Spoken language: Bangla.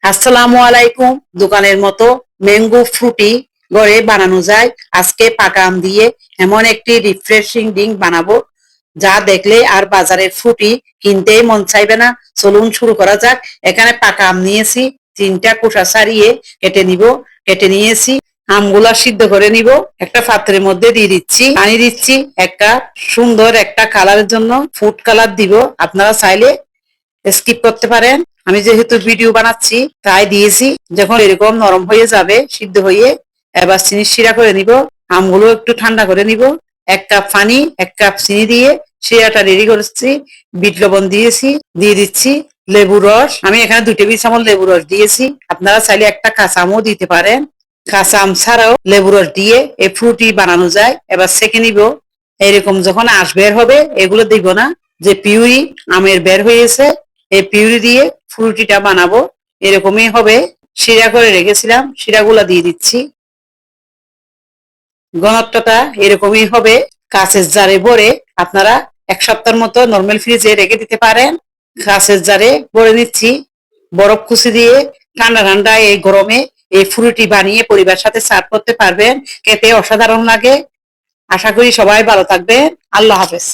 আসসালামু আলাইকুম। দোকানের মতো ম্যাঙ্গো ফ্রুটি ঘরে বানানো যায়। আজকে পাকা আম দিয়ে এমন একটি রিফ্রেশিং ড্রিঙ্ক বানাবো যা দেখলে আর বাজারের ফ্রুটি কিনতেই মন চাইবে না। চলুন শুরু করা যাক। এখানে পাকা আম নিয়েছি, তিনটা খোসা ছাড়িয়ে কেটে নিব। কেটে নিয়েছি, আমগুলা সিদ্ধ করে নিব। একটা পাত্রের মধ্যে দিয়ে দিচ্ছি, পানি দিচ্ছি একটা সুন্দর একটা কালারের জন্য, ফুড কালার দিব। আপনারা চাইলে স্কিপ করতে পারেন। আমি যেহেতু ভিডিও বানাচ্ছি তাই দিয়েছি। যখন এরকম নরম হয়ে যাবে, সিদ্ধ হয়ে, এবার চিনি শিরা করে নিব। আমগুলো একটু ঠান্ডা করে নিব। 1 কাপ পানি, 1 কাপ চিনি দিয়ে শিরাটা রেডি করেছি। বিট লবণ দিয়েছি, দিয়ে দিচ্ছি লেবু রস। আমি এখানে 2 টেবিল চামচ লেবু রস দিয়েছি। আপনারা চাইলে একটা কাঁচা আমও দিতে পারেন। কাঁচা আম ছাড়াও লেবু রস দিয়ে এই ফ্রুটি বানানো যায়। এবার সেঁকে নিব। এরকম যখন আঁশ বের হবে, এগুলো দিব না, যে পিউরি আমের বের হয়েছে, এই পিউরি দিয়ে ফ্রুটিটা বানাবো। এরকমই হবে। শিরা করে রেখেছিলাম, শিরাগুলা দিয়ে দিচ্ছি। ঘনত্বটা এরকমই হবে। কাঁচের জারে ভরে আপনারা 1 সপ্তাহের মতো নরমাল ফ্রিজে রেখে দিতে পারেন। কাঁচের জারে ভরে নিচ্ছি বরফ কুচি দিয়ে। ঠান্ডা ঠান্ডা এই গরমে এই ফ্রুটি বানিয়ে পরিবারের সাথে সার্ভ করতে পারবেন। খেতে অসাধারণ লাগে। আশা করি সবাই ভালো থাকবে। আল্লাহ হাফেজ।